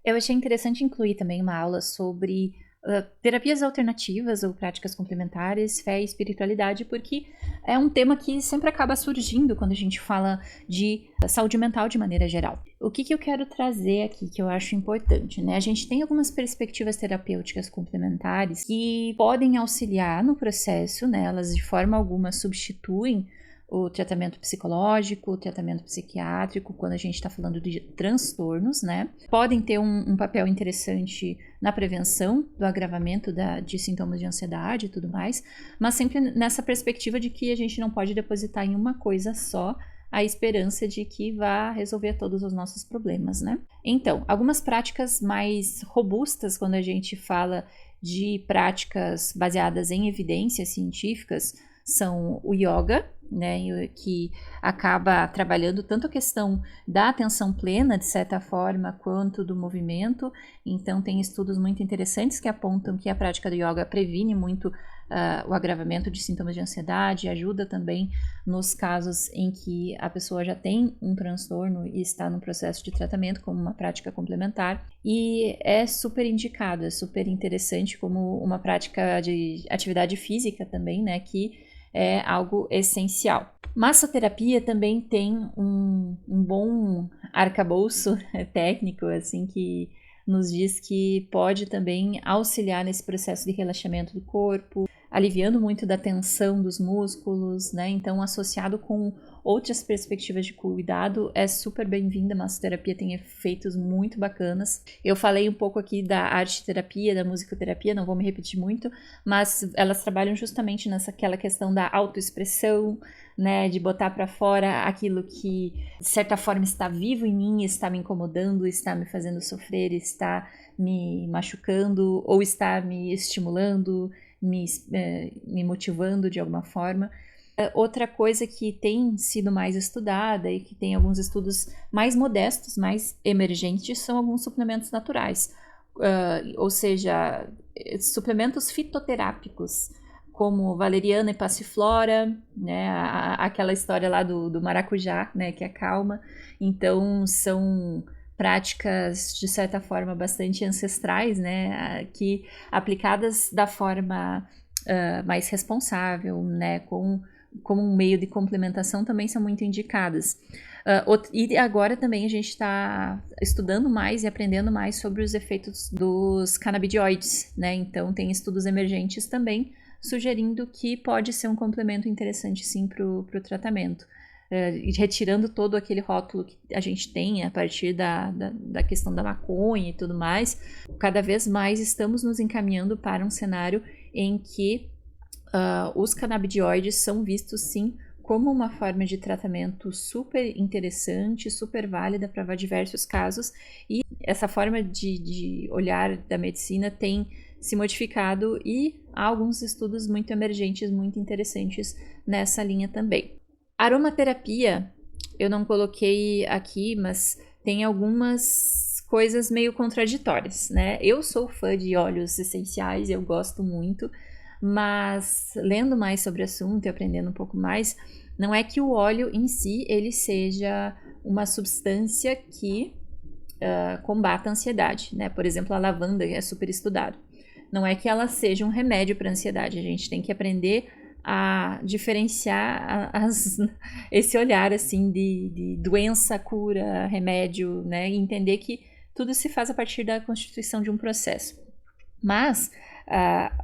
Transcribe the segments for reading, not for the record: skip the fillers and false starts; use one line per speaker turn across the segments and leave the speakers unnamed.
Eu achei interessante incluir também uma aula sobre terapias alternativas ou práticas complementares, fé e espiritualidade, porque é um tema que sempre acaba surgindo quando a gente fala de saúde mental de maneira geral. O que eu quero trazer aqui que eu acho importante, né? A gente tem algumas perspectivas terapêuticas complementares que podem auxiliar no processo, né? Elas de forma alguma substituem o tratamento psicológico, o tratamento psiquiátrico, quando a gente está falando de transtornos, né? Podem ter um papel interessante na prevenção do agravamento de sintomas de ansiedade e tudo mais, mas sempre nessa perspectiva de que a gente não pode depositar em uma coisa só a esperança de que vá resolver todos os nossos problemas, né? Então, algumas práticas mais robustas quando a gente fala de práticas baseadas em evidências científicas são o yoga, né, que acaba trabalhando tanto a questão da atenção plena, de certa forma, quanto do movimento. Então, tem estudos muito interessantes que apontam que a prática do yoga previne muito o agravamento de sintomas de ansiedade, ajuda também nos casos em que a pessoa já tem um transtorno e está no processo de tratamento, como uma prática complementar. E é super indicado, é super interessante como uma prática de atividade física também, né, que é algo essencial. Massoterapia também tem um bom arcabouço técnico, assim, que nos diz que pode também auxiliar nesse processo de relaxamento do corpo, aliviando muito da tensão dos músculos, né? Então, associado com outras perspectivas de cuidado, é super bem-vinda. A massoterapia tem efeitos muito bacanas. Eu falei um pouco aqui da arte-terapia, da musicoterapia, não vou me repetir muito, mas elas trabalham justamente aquela questão da autoexpressão, né, de botar para fora aquilo que, de certa forma, está vivo em mim, está me incomodando, está me fazendo sofrer, está me machucando ou está me estimulando, me motivando de alguma forma. Outra coisa que tem sido mais estudada e que tem alguns estudos mais modestos, mais emergentes, são alguns suplementos naturais. Ou seja, suplementos fitoterápicos, como valeriana e passiflora, né, aquela história lá do maracujá, né, que acalma. Então, são práticas, de certa forma, bastante ancestrais, né, que aplicadas da forma mais responsável, né, como um meio de complementação, também são muito indicadas. E agora também a gente está estudando mais e aprendendo mais sobre os efeitos dos canabidioides, né? Então tem estudos emergentes também sugerindo que pode ser um complemento interessante sim para o tratamento. Retirando todo aquele rótulo que a gente tem a partir da questão da maconha e tudo mais, cada vez mais estamos nos encaminhando para um cenário em que os canabidioides são vistos sim como uma forma de tratamento super interessante, super válida para diversos casos, e essa forma de olhar da medicina tem se modificado e há alguns estudos muito emergentes, muito interessantes nessa linha também. Aromaterapia, eu não coloquei aqui, mas tem algumas coisas meio contraditórias, né? Eu sou fã de óleos essenciais, eu gosto muito, mas lendo mais sobre o assunto e aprendendo um pouco mais, não é que o óleo em si ele seja uma substância que combata a ansiedade, né? Por exemplo, a lavanda é super estudado. Não é que ela seja um remédio para a ansiedade, a gente tem que aprender a diferenciar esse olhar assim de doença, cura, remédio, né? E entender que tudo se faz a partir da constituição de um processo. Mas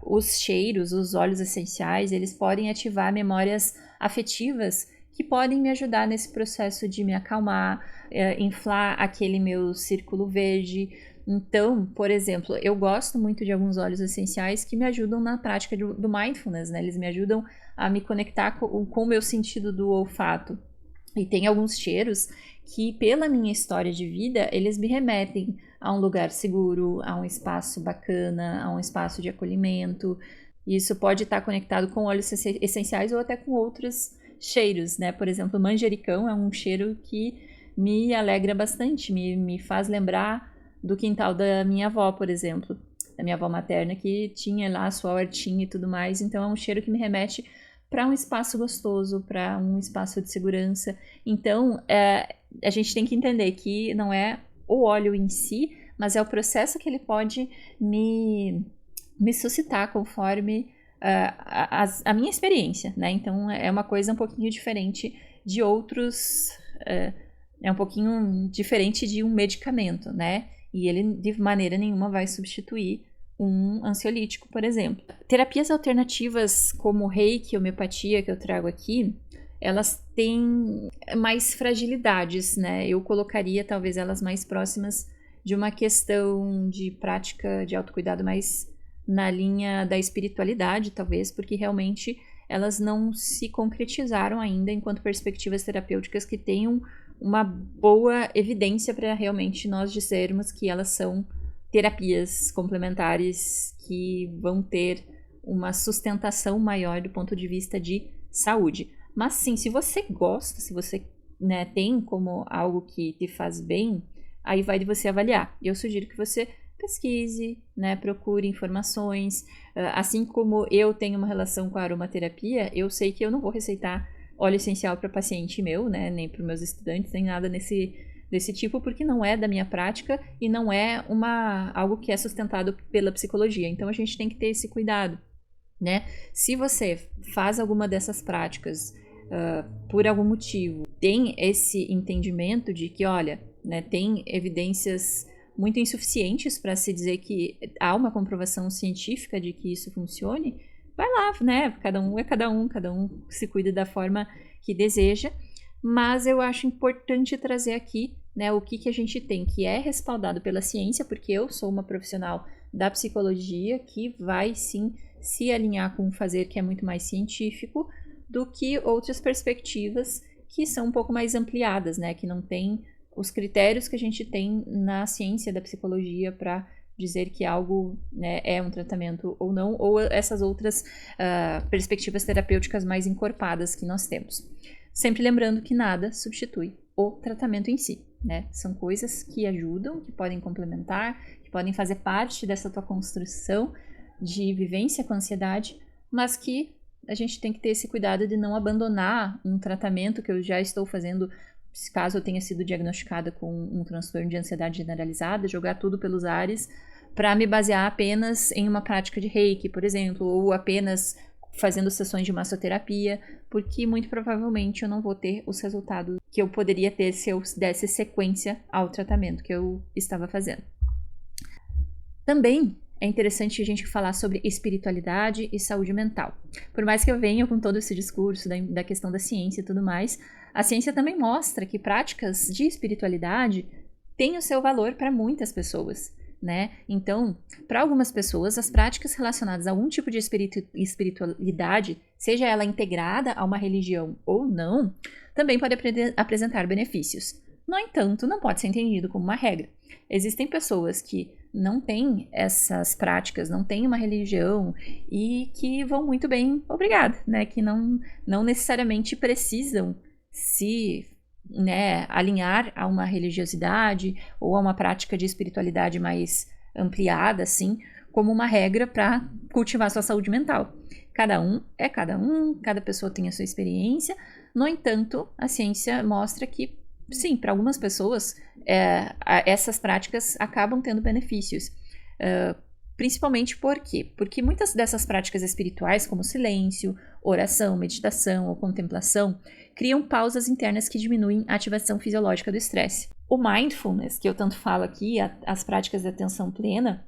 os cheiros, os óleos essenciais, eles podem ativar memórias afetivas que podem me ajudar nesse processo de me acalmar, inflar aquele meu círculo verde. Então, por exemplo, eu gosto muito de alguns óleos essenciais que me ajudam na prática do mindfulness, né? Eles me ajudam a me conectar com o meu sentido do olfato. E tem alguns cheiros que, pela minha história de vida, eles me remetem a um lugar seguro, a um espaço bacana, a um espaço de acolhimento. Isso pode estar conectado com óleos essenciais ou até com outros cheiros, né? Por exemplo, manjericão é um cheiro que me alegra bastante, me faz lembrar do quintal da minha avó, por exemplo, da minha avó materna, que tinha lá a sua hortinha e tudo mais. Então é um cheiro que me remete para um espaço gostoso, para um espaço de segurança. Então, a gente tem que entender que não é o óleo em si, mas é o processo que ele pode me suscitar conforme a minha experiência, né? Então é uma coisa um pouquinho diferente de outros, é um pouquinho diferente de um medicamento, né? E ele de maneira nenhuma vai substituir um ansiolítico, por exemplo. Terapias alternativas como Reiki, homeopatia, que eu trago aqui, elas têm mais fragilidades, né? Eu colocaria talvez elas mais próximas de uma questão de prática de autocuidado mais na linha da espiritualidade, talvez, porque realmente elas não se concretizaram ainda enquanto perspectivas terapêuticas que tenham uma boa evidência para realmente nós dizermos que elas são terapias complementares que vão ter uma sustentação maior do ponto de vista de saúde. Mas sim, se você gosta, se você, né, tem como algo que te faz bem, aí vai de você avaliar. Eu sugiro que você pesquise, né, procure informações. Assim como eu tenho uma relação com a aromaterapia, eu sei que eu não vou receitar óleo essencial para paciente meu, né, nem para os meus estudantes, nem nada desse tipo, porque não é da minha prática e não é algo que é sustentado pela psicologia. Então a gente tem que ter esse cuidado, né? Se você faz alguma dessas práticas por algum motivo, tem esse entendimento de que, olha, né, tem evidências muito insuficientes para se dizer que há uma comprovação científica de que isso funcione, vai lá, né? Cada um se cuida da forma que deseja, mas eu acho importante trazer aqui, né, o que a gente tem, que é respaldado pela ciência, porque eu sou uma profissional da psicologia que vai sim se alinhar com um fazer que é muito mais científico do que outras perspectivas que são um pouco mais ampliadas, né, que não tem os critérios que a gente tem na ciência da psicologia para dizer que algo, né, é um tratamento ou não, ou essas outras perspectivas terapêuticas mais encorpadas que nós temos. Sempre lembrando que nada substitui o tratamento em si, né? São coisas que ajudam, que podem complementar, que podem fazer parte dessa tua construção de vivência com ansiedade, mas que a gente tem que ter esse cuidado de não abandonar um tratamento que eu já estou fazendo, caso eu tenha sido diagnosticada com um transtorno de ansiedade generalizada, jogar tudo pelos ares para me basear apenas em uma prática de Reiki, por exemplo, ou apenas fazendo sessões de massoterapia, porque muito provavelmente eu não vou ter os resultados que eu poderia ter se eu desse sequência ao tratamento que eu estava fazendo. Também é interessante a gente falar sobre espiritualidade e saúde mental. Por mais que eu venha com todo esse discurso da questão da ciência e tudo mais, a ciência também mostra que práticas de espiritualidade têm o seu valor para muitas pessoas, né? Então, para algumas pessoas, as práticas relacionadas a algum tipo de espiritualidade, seja ela integrada a uma religião ou não, também pode apresentar benefícios. No entanto, não pode ser entendido como uma regra. Existem pessoas que não têm essas práticas, não têm uma religião e que vão muito bem, obrigada, né? Que não necessariamente precisam se, né, alinhar a uma religiosidade ou a uma prática de espiritualidade mais ampliada, assim, como uma regra para cultivar sua saúde mental. Cada um é cada um, cada pessoa tem a sua experiência. No entanto, a ciência mostra que, sim, para algumas pessoas, essas práticas acabam tendo benefícios. Principalmente por quê? Porque muitas dessas práticas espirituais, como silêncio, oração, meditação ou contemplação, criam pausas internas que diminuem a ativação fisiológica do estresse. O mindfulness, que eu tanto falo aqui, as práticas de atenção plena,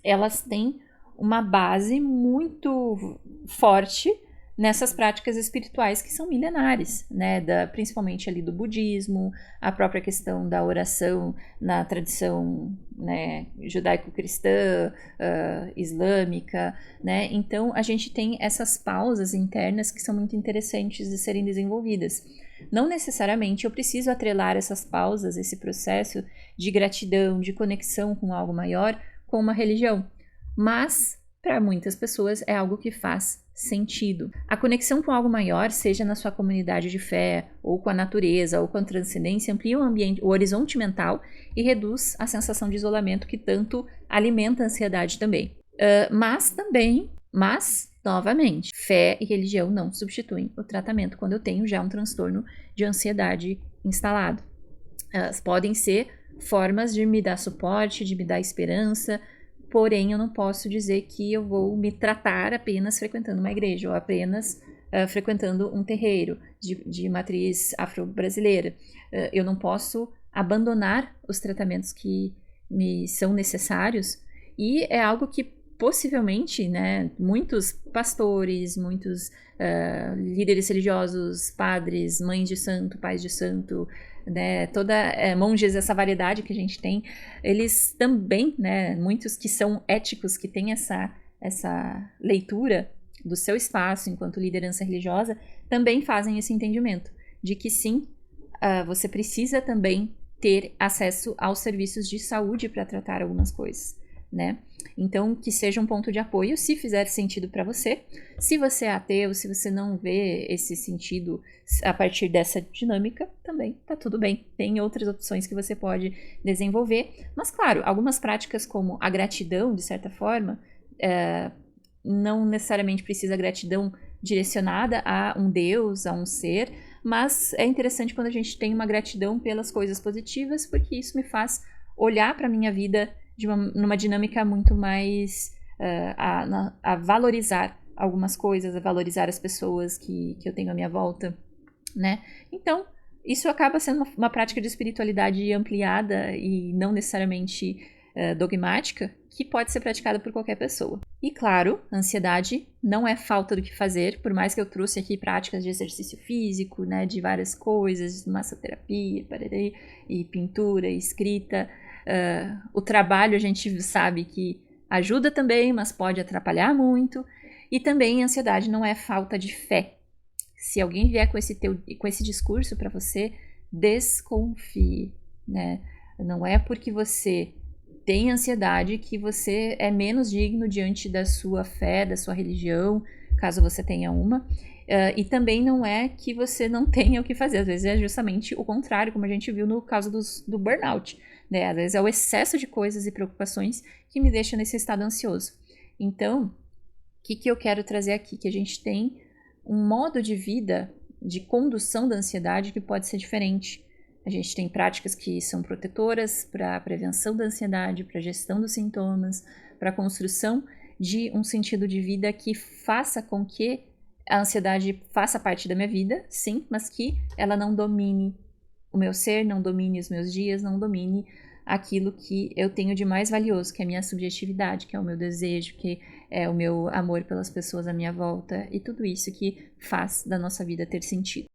elas têm uma base muito forte nessas práticas espirituais que são milenares, né, principalmente ali do budismo, a própria questão da oração na tradição, né, judaico-cristã, islâmica, né, então a gente tem essas pausas internas que são muito interessantes de serem desenvolvidas. Não necessariamente eu preciso atrelar essas pausas, esse processo de gratidão, de conexão com algo maior, com uma religião, mas para muitas pessoas é algo que faz sentido. A conexão com algo maior, seja na sua comunidade de fé, ou com a natureza, ou com a transcendência, amplia o horizonte mental e reduz a sensação de isolamento que tanto alimenta a ansiedade também. Mas, novamente, fé e religião não substituem o tratamento quando eu tenho já um transtorno de ansiedade instalado. Elas podem ser formas de me dar suporte, de me dar esperança, porém eu não posso dizer que eu vou me tratar apenas frequentando uma igreja ou apenas frequentando um terreiro de matriz afro-brasileira. Eu não posso abandonar os tratamentos que me são necessários, e é algo que possivelmente, né, muitos pastores, muitos líderes religiosos, padres, mães de santo, pais de santo, né, monges, essa variedade que a gente tem, eles também, né, muitos que são éticos, que têm essa leitura do seu espaço enquanto liderança religiosa, também fazem esse entendimento de que sim, você precisa também ter acesso aos serviços de saúde para tratar algumas coisas, né? Então, que seja um ponto de apoio, se fizer sentido para você. Se você é ateu, se você não vê esse sentido a partir dessa dinâmica, também tá tudo bem. Tem outras opções que você pode desenvolver. Mas, claro, algumas práticas como a gratidão, de certa forma, não necessariamente precisa gratidão direcionada a um Deus, a um ser, mas é interessante quando a gente tem uma gratidão pelas coisas positivas, porque isso me faz olhar para a minha vida numa dinâmica muito mais a valorizar algumas coisas, a valorizar as pessoas que eu tenho à minha volta, né? Então, isso acaba sendo uma prática de espiritualidade ampliada e não necessariamente dogmática, que pode ser praticada por qualquer pessoa. E claro, ansiedade não é falta do que fazer, por mais que eu trouxe aqui práticas de exercício físico, né, de várias coisas, massoterapia, pararei, e pintura, e escrita. O trabalho a gente sabe que ajuda também, mas pode atrapalhar muito. E também a ansiedade não é falta de fé. Se alguém vier com esse discurso para você, desconfie, né? Não é porque você tem ansiedade que você é menos digno diante da sua fé, da sua religião, caso você tenha uma. E também não é que você não tenha o que fazer. Às vezes é justamente o contrário, como a gente viu no caso do burnout, né? Às vezes é o excesso de coisas e preocupações que me deixa nesse estado ansioso. Então, o que eu quero trazer aqui? Que a gente tem um modo de vida, de condução da ansiedade que pode ser diferente. A gente tem práticas que são protetoras para a prevenção da ansiedade, para a gestão dos sintomas, para a construção de um sentido de vida que faça com que a ansiedade faça parte da minha vida, sim, mas que ela não domine o meu ser, não domine os meus dias, não domine aquilo que eu tenho de mais valioso, que é a minha subjetividade, que é o meu desejo, que é o meu amor pelas pessoas à minha volta e tudo isso que faz da nossa vida ter sentido.